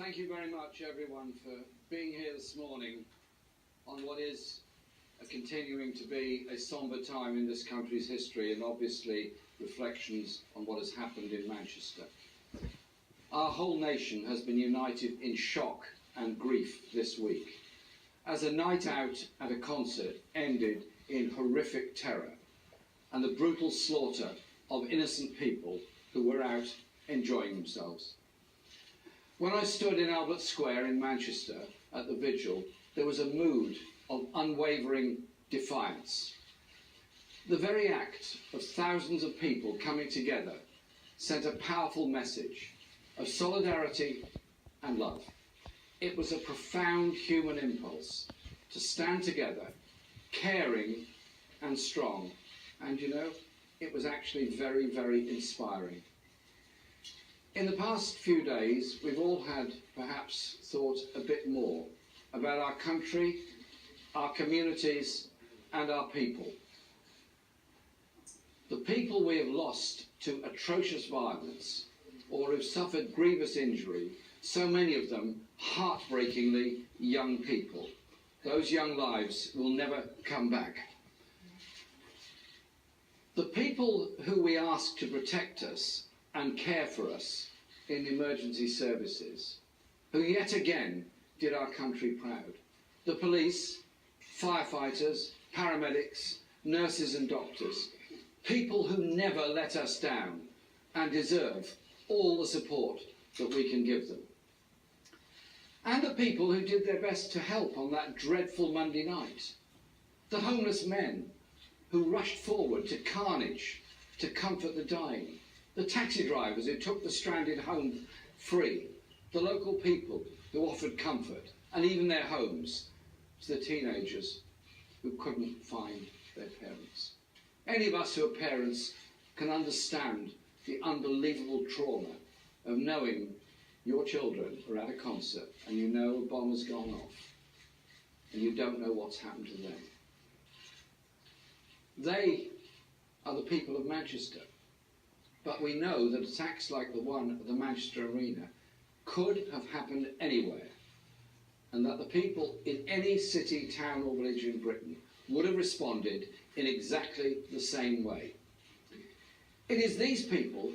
Thank you very much, everyone, for being here this morning on what is continuing to be a sombre time in this country's history, and obviously reflections on what has happened in Manchester. Our whole nation has been united in shock and grief this week, as a night out at a concert ended in horrific terror and the brutal slaughter of innocent people who were out enjoying themselves. When I stood in Albert Square in Manchester at the vigil, there was a mood of unwavering defiance. The very act of thousands of people coming together sent a powerful message of solidarity and love. It was a profound human impulse to stand together, caring and strong, and you know, it was actually very, very inspiring. In the past few days, we've all had perhaps thought a bit more about our country, our communities, and our people. The people we have lost to atrocious violence or who've suffered grievous injury, so many of them heartbreakingly young people. Those young lives will never come back. The people who we ask to protect us and care for us in emergency services, who yet again did our country proud. The police, firefighters, paramedics, nurses and doctors, people who never let us down and deserve all the support that we can give them. And the people who did their best to help on that dreadful Monday night. The homeless men who rushed forward to carnage to comfort the dying. The taxi drivers who took the stranded home free. The local people who offered comfort and even their homes to the teenagers who couldn't find their parents. Any of us who are parents can understand the unbelievable trauma of knowing your children are at a concert and you know a bomb has gone off and you don't know what's happened to them. They are the people of Manchester, but we know that attacks like the one at the Manchester Arena could have happened anywhere, and that the people in any city, town or village in Britain would have responded in exactly the same way. It is these people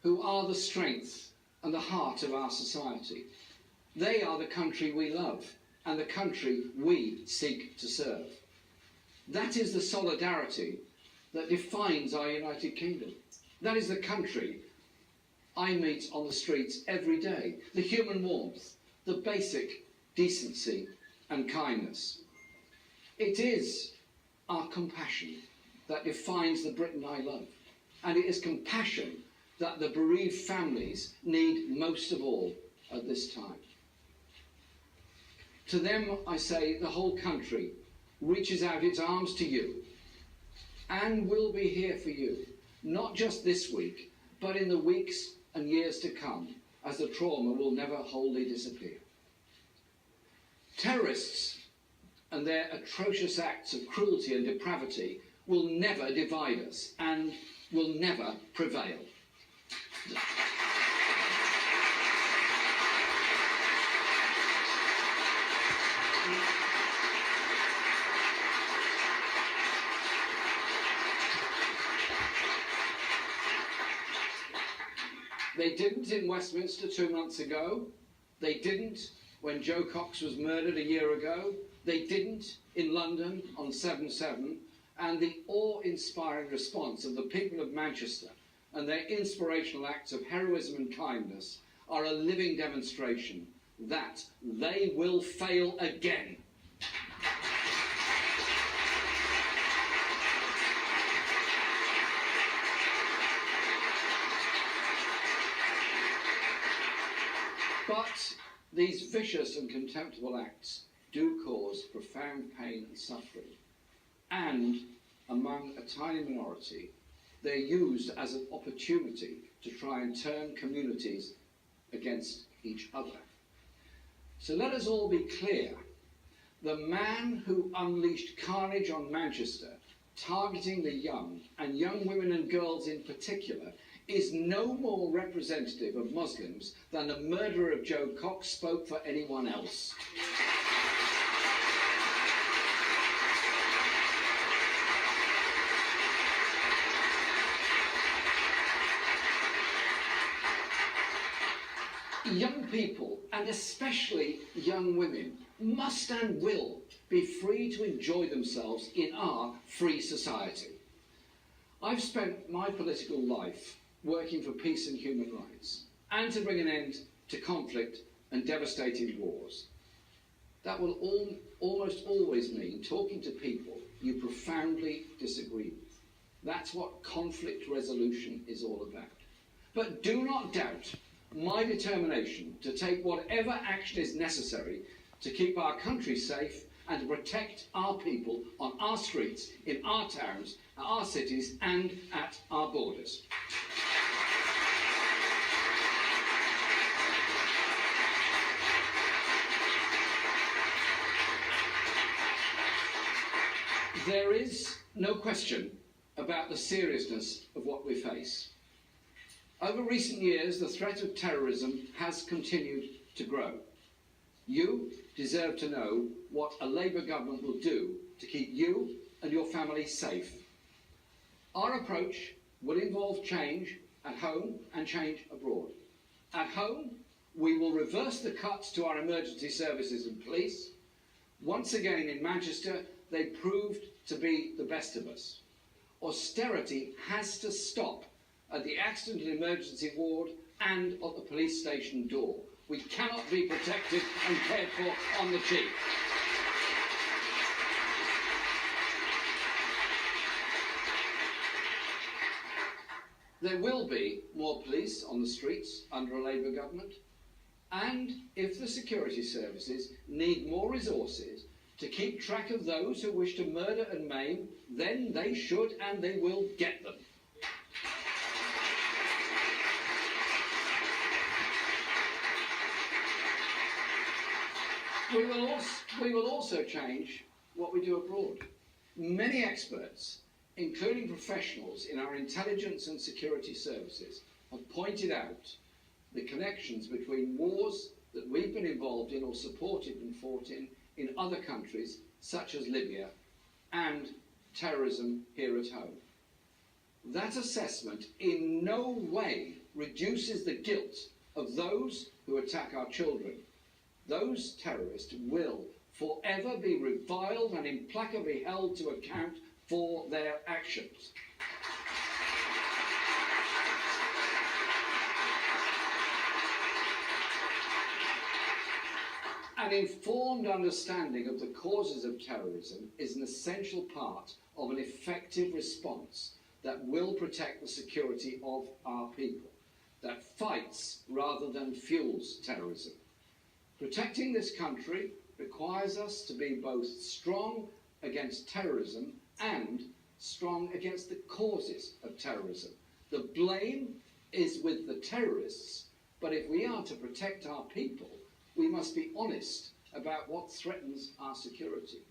who are the strength and the heart of our society. They are the country we love and the country we seek to serve. That is the solidarity that defines our United Kingdom. That is the country I meet on the streets every day. The human warmth, the basic decency and kindness. It is our compassion that defines the Britain I love. And it is compassion that the bereaved families need most of all at this time. To them, I say, the whole country reaches out its arms to you and will be here for you, not just this week, but in the weeks and years to come, as the trauma will never wholly disappear. Terrorists and their atrocious acts of cruelty and depravity will never divide us and will never prevail. They didn't in Westminster 2 months ago. They didn't when Joe Cox was murdered a year ago. They didn't in London on 7/7. And the awe-inspiring response of the people of Manchester and their inspirational acts of heroism and kindness are a living demonstration that they will fail again. But these vicious and contemptible acts do cause profound pain and suffering. And among a tiny minority, they're used as an opportunity to try and turn communities against each other. So let us all be clear. The man who unleashed carnage on Manchester, targeting the young, and young women and girls in particular, is no more representative of Muslims than the murderer of Joe Cox spoke for anyone else. Young people, and especially young women, must and will be free to enjoy themselves in our free society. I've spent my political life working for peace and human rights, and to bring an end to conflict and devastating wars. That will almost always mean talking to people you profoundly disagree with. That's what conflict resolution is all about. But do not doubt my determination to take whatever action is necessary to keep our country safe and to protect our people on our streets, in our towns, our cities and at our borders. There is no question about the seriousness of what we face. Over recent years, the threat of terrorism has continued to grow. You deserve to know what a Labour government will do to keep you and your family safe. Our approach will involve change at home and change abroad. At home, we will reverse the cuts to our emergency services and police. Once again in Manchester, they proved to be the best of us. Austerity has to stop at the accident and emergency ward and at the police station door. We cannot be protected and cared for on the cheap. There will be more police on the streets under a Labour government, and if the security services need more resources to keep track of those who wish to murder and maim, then they should and they will get them. We will also change what we do abroad. Many experts, including professionals in our intelligence and security services, have pointed out the connections between wars that we've been involved in or supported and fought in other countries, such as Libya, and terrorism here at home. That assessment in no way reduces the guilt of those who attack our children. Those terrorists will forever be reviled and implacably held to account for their actions. An informed understanding of the causes of terrorism is an essential part of an effective response that will protect the security of our people, that fights rather than fuels terrorism. Protecting this country requires us to be both strong against terrorism and strong against the causes of terrorism. The blame is with the terrorists, but if we are to protect our people, we must be honest about what threatens our security.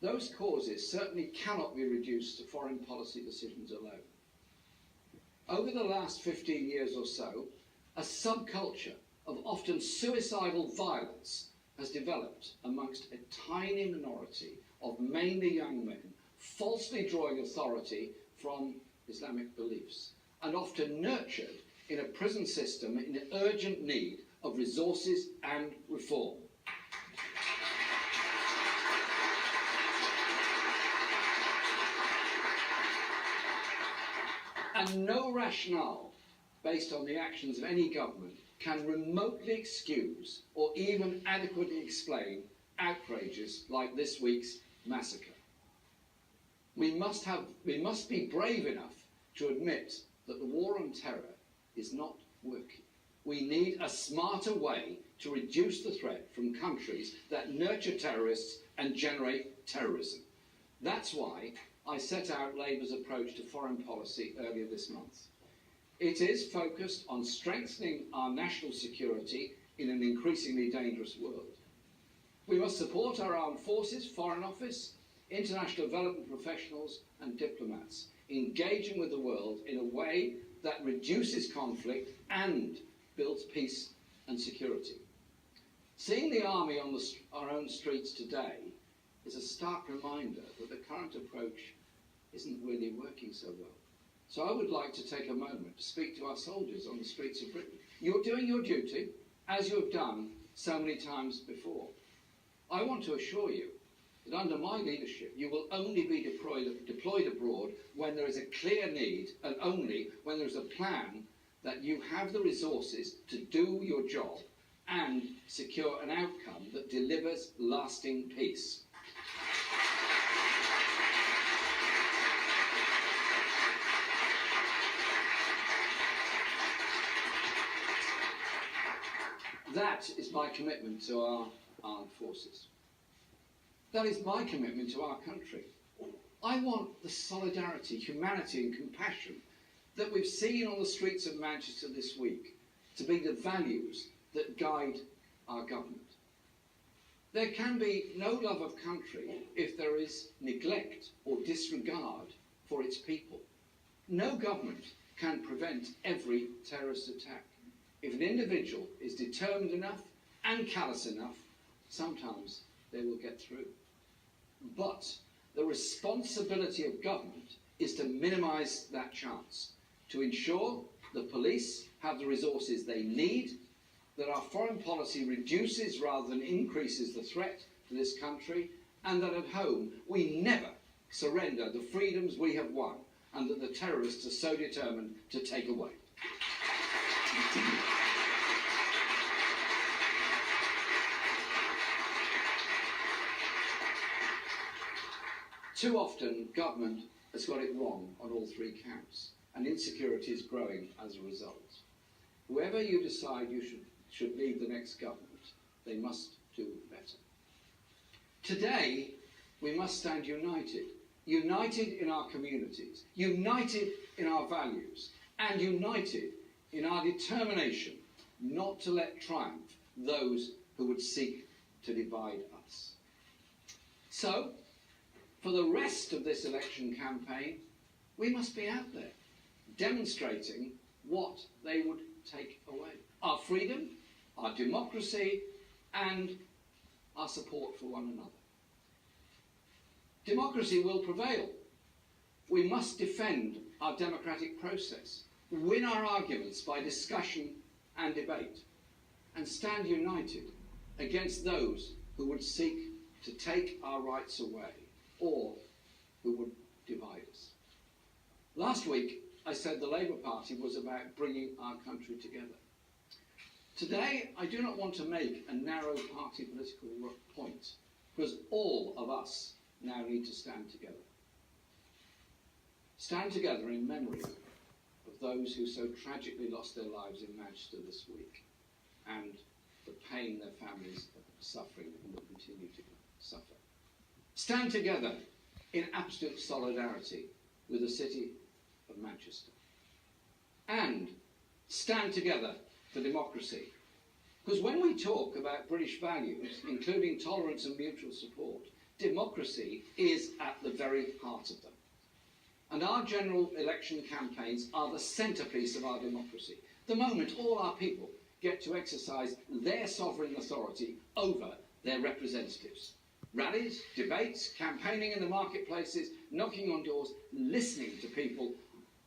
Those causes certainly cannot be reduced to foreign policy decisions alone. Over the last 15 years or so, a subculture of often suicidal violence has developed amongst a tiny minority of mainly young men, falsely drawing authority from Islamic beliefs, and often nurtured in a prison system in urgent need of resources and reform. And no rationale based on the actions of any government can remotely excuse or even adequately explain outrages like this week's massacre. We must be brave enough to admit that the war on terror is not working. We need a smarter way to reduce the threat from countries that nurture terrorists and generate terrorism. That's why I set out Labour's approach to foreign policy earlier this month. It is focused on strengthening our national security in an increasingly dangerous world. We must support our armed forces, Foreign Office, international development professionals and diplomats, engaging with the world in a way that reduces conflict and builds peace and security. Seeing the army on our own streets today is a stark reminder that the current approach isn't really working so well. So I would like to take a moment to speak to our soldiers on the streets of Britain. You're doing your duty, as you have done so many times before. I want to assure you that under my leadership, you will only be deployed abroad when there is a clear need, and only when there is a plan that you have the resources to do your job and secure an outcome that delivers lasting peace. That is my commitment to our armed forces. That is my commitment to our country. I want the solidarity, humanity and compassion that we've seen on the streets of Manchester this week to be the values that guide our government. There can be no love of country if there is neglect or disregard for its people. No government can prevent every terrorist attack. If an individual is determined enough and callous enough, sometimes they will get through. But the responsibility of government is to minimise that chance, to ensure the police have the resources they need, that our foreign policy reduces rather than increases the threat to this country, and that at home we never surrender the freedoms we have won and that the terrorists are so determined to take away. Too often, government has got it wrong on all three counts, and insecurity is growing as a result. Whoever you decide you should lead the next government, they must do better. Today, we must stand united. United in our communities, united in our values, and united in our determination not to let triumph those who would seek to divide us. So, for the rest of this election campaign, we must be out there, demonstrating what they would take away. Our freedom, our democracy, and our support for one another. Democracy will prevail. We must defend our democratic process, win our arguments by discussion and debate, and stand united against those who would seek to take our rights away or who would divide us. Last week, I said the Labour Party was about bringing our country together. Today, I do not want to make a narrow party political point, because all of us now need to stand together. Stand together in memory of those who so tragically lost their lives in Manchester this week, and the pain their families are suffering and will continue to suffer. Stand together in absolute solidarity with the city of Manchester. And stand together for democracy. Because when we talk about British values, including tolerance and mutual support, democracy is at the very heart of them. And our general election campaigns are the centrepiece of our democracy. The moment all our people get to exercise their sovereign authority over their representatives. Rallies, debates, campaigning in the marketplaces, knocking on doors, listening to people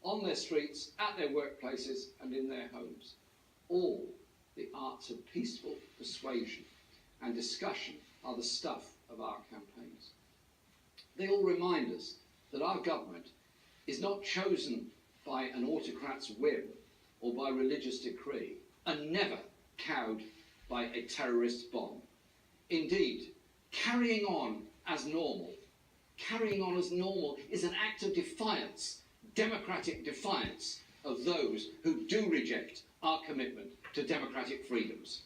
on their streets, at their workplaces and in their homes. All the arts of peaceful persuasion and discussion are the stuff of our campaigns. They all remind us that our government is not chosen by an autocrat's whim or by religious decree, and never cowed by a terrorist bomb. Indeed, carrying on as normal is an act of defiance, democratic defiance of those who do reject our commitment to democratic freedoms.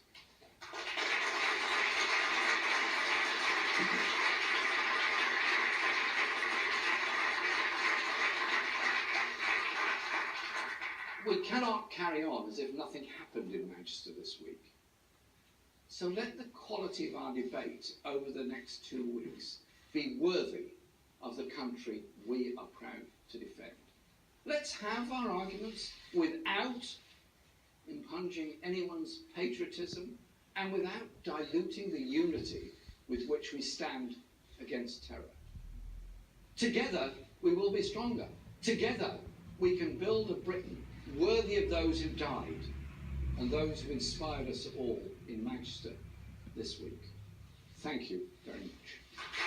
We cannot carry on as if nothing happened in Manchester this week. So let the quality of our debate over the next 2 weeks be worthy of the country we are proud to defend. Let's have our arguments without impugning anyone's patriotism and without diluting the unity with which we stand against terror. Together, we will be stronger. Together, we can build a Britain worthy of those who died and those who inspired us all in Manchester this week. Thank you very much.